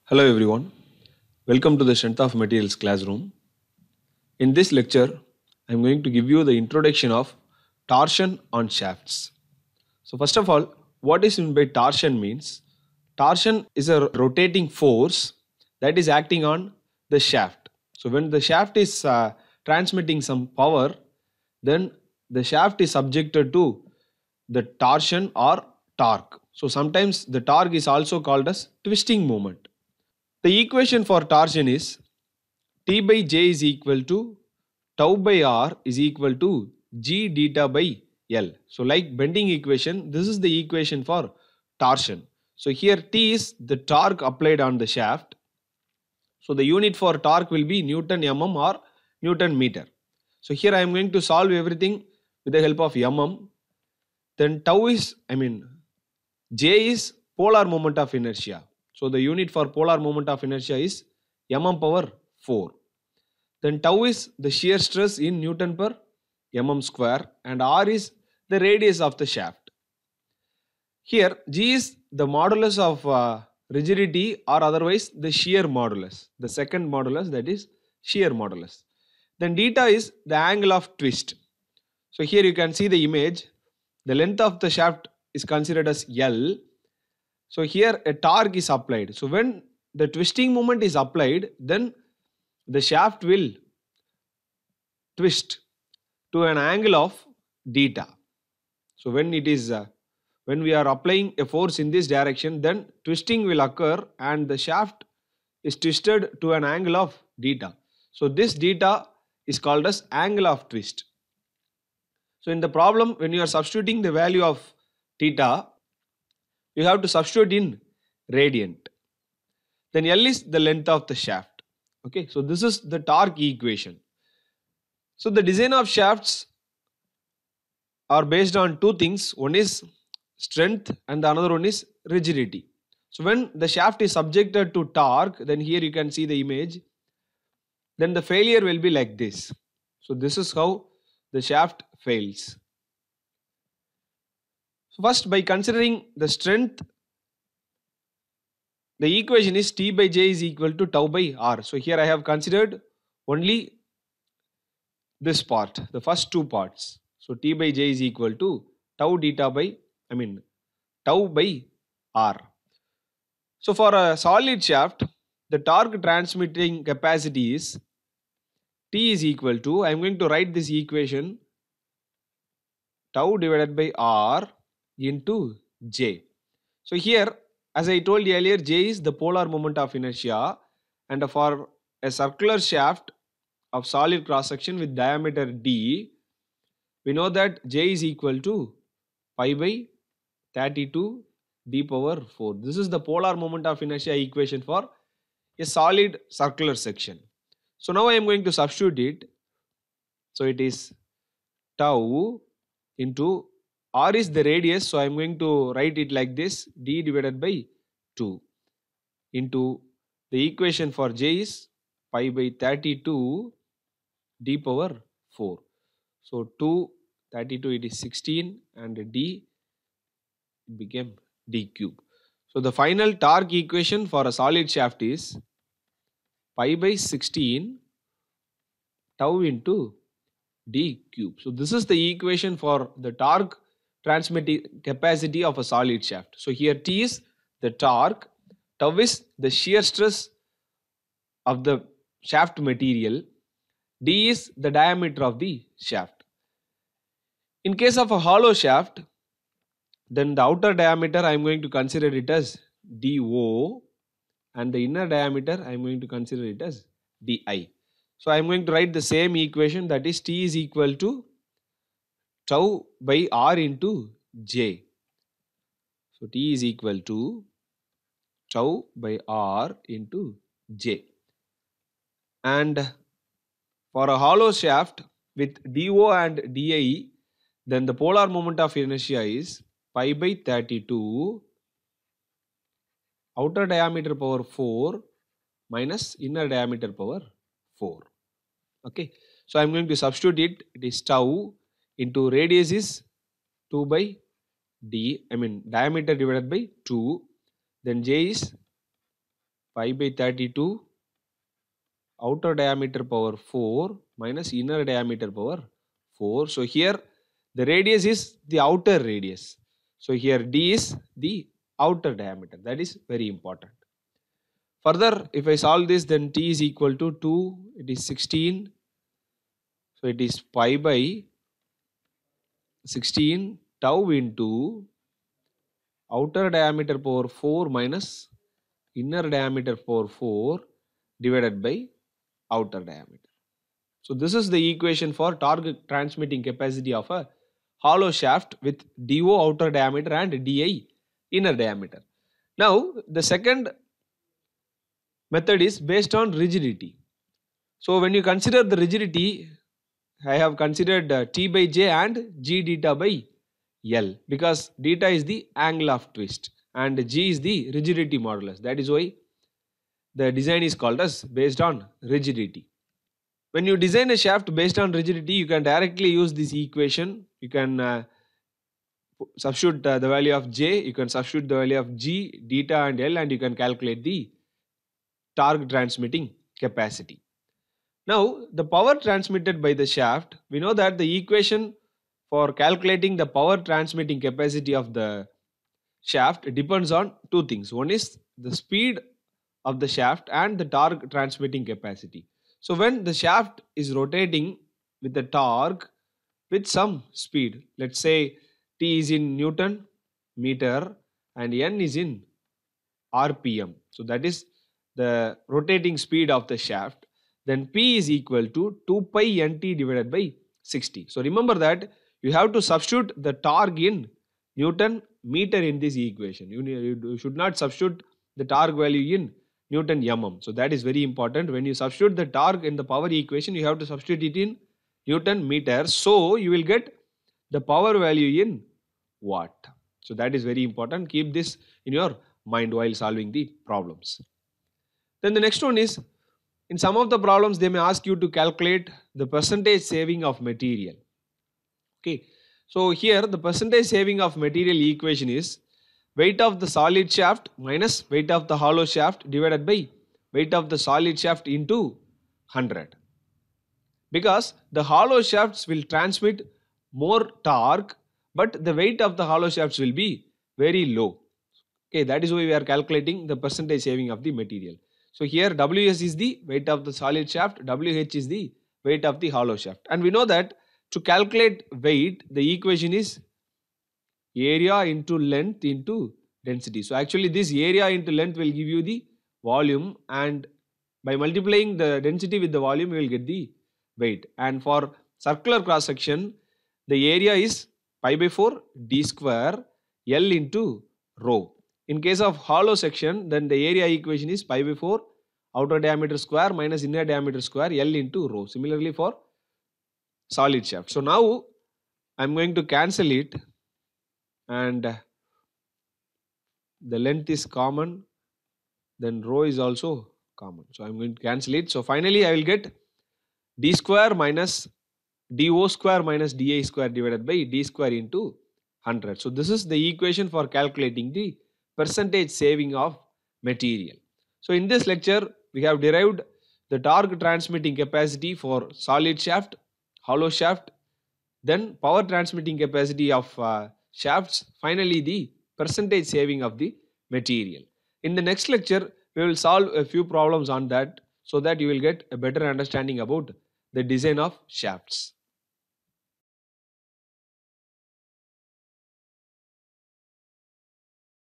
Hello everyone, welcome to the Strength of Materials classroom. In this lecture, I am going to give you the introduction of torsion on shafts. So first of all, what is meant by torsion means? Torsion is a rotating force that is acting on the shaft. So when the shaft is transmitting some power, then the shaft is subjected to the torsion or torque. So sometimes the torque is also called as twisting moment. The equation for torsion is T by J is equal to tau by R is equal to G theta by L. So like bending equation, this is the equation for torsion. So here T is the torque applied on the shaft. So the unit for torque will be Newton mm or Newton meter. So here I am going to solve everything with the help of mm. Then tau is, J is polar moment of inertia. So the unit for polar moment of inertia is mm power 4. Then tau is the shear stress in Newton per mm square and R is the radius of the shaft. Here G is the modulus of rigidity or otherwise the shear modulus. The second modulus, that is shear modulus. Then theta is the angle of twist. So here you can see the image. The length of the shaft is considered as L. So here a torque is applied. So when the twisting moment is applied, then the shaft will twist to an angle of theta. So when we are applying a force in this direction, then twisting will occur and the shaft is twisted to an angle of theta. So this theta is called as angle of twist. So in the problem, when you are substituting the value of theta, you have to substitute in radian. Then L is the length of the shaft. Okay, so this is the torque equation. So the design of shafts are based on two things. One is strength and the another one is rigidity. So when the shaft is subjected to torque, then here you can see the image, then the failure will be like this. So this is how the shaft fails. So first, by considering the strength, the equation is T by J is equal to tau by R. So here I have considered only this part, the first two parts. So T by J is equal to tau theta by, tau by R. So for a solid shaft, the torque transmitting capacity is T is equal to, I am going to write this equation, tau divided by R into J. So here, as I told you earlier, J is the polar moment of inertia, and for a circular shaft of solid cross section with diameter D, we know that J is equal to pi by 32 d power 4. This is the polar moment of inertia equation for a solid circular section. So now I am going to substitute it. So it is tau into R is the radius, so I am going to write it like this, d divided by 2 into the equation for J is pi by 32 d power 4. So 2, 32, it is 16 and d became d cube. So the final torque equation for a solid shaft is pi by 16 tau into d cube. So this is the equation for the torque transmitting capacity of a solid shaft. So here T is the torque, tau is the shear stress of the shaft material, d is the diameter of the shaft. In case of a hollow shaft, then the outer diameter I am going to consider it as dO and the inner diameter I am going to consider it as di. So I am going to write the same equation, that is T is equal to tau by R into J. So T is equal to tau by R into J. And for a hollow shaft with dO and di, then the polar moment of inertia is pi by 32 outer diameter power 4 minus inner diameter power 4. Okay, so I am going to substitute it. It is tau into radius is 2 by d, diameter divided by 2. Then J is pi by 32 outer diameter power 4 minus inner diameter power 4. So here the radius is the outer radius. So here d is the outer diameter. That is very important. Further, if I solve this, then t is equal to 2, it is 16. So it is pi by 16 tau into outer diameter power 4 minus inner diameter power 4 divided by outer diameter. So this is the equation for torque transmitting capacity of a hollow shaft with DO outer diameter and DI inner diameter. Now the second method is based on rigidity. So when you consider the rigidity, I have considered T by J and G theta by L, because theta is the angle of twist and G is the rigidity modulus. That is why the design is called as based on rigidity. When you design a shaft based on rigidity, you can directly use this equation. You can substitute the value of J, you can substitute the value of G, theta and L, and you can calculate the torque transmitting capacity. Now, the power transmitted by the shaft, we know that the equation for calculating the power transmitting capacity of the shaft depends on two things. One is the speed of the shaft and the torque transmitting capacity. So when the shaft is rotating with the torque with some speed, let's say T is in Newton meter and N is in RPM. So that is the rotating speed of the shaft. Then P is equal to 2 pi NT divided by 60. So remember that you have to substitute the torque in Newton meter in this equation. You should not substitute the torque value in Newton mm. So that is very important. When you substitute the torque in the power equation, you have to substitute it in Newton meter. So you will get the power value in watt. So that is very important. Keep this in your mind while solving the problems. Then the next one is, in some of the problems they may ask you to calculate the percentage saving of material. Okay. So here the percentage saving of material equation is weight of the solid shaft minus weight of the hollow shaft divided by weight of the solid shaft into 100. Because the hollow shafts will transmit more torque, but the weight of the hollow shafts will be very low. Okay, that is why we are calculating the percentage saving of the material. So here Ws is the weight of the solid shaft, Wh is the weight of the hollow shaft. And we know that to calculate weight, the equation is area into length into density. So actually this area into length will give you the volume, and by multiplying the density with the volume you will get the weight. And for circular cross section, the area is pi by 4 d square L into rho. In case of hollow section, then the area equation is pi by 4 outer diameter square minus inner diameter square L into rho. Similarly for solid shaft. So now I am going to cancel it, and the length is common, then rho is also common. So I am going to cancel it. So finally I will get d square minus do square minus di square divided by d square into 100. So this is the equation for calculating the percentage saving of material. So in this lecture we have derived the torque transmitting capacity for solid shaft, hollow shaft, then power transmitting capacity of shafts, finally the percentage saving of the material. In the next lecture we will solve a few problems on that, so that you will get a better understanding about the design of shafts.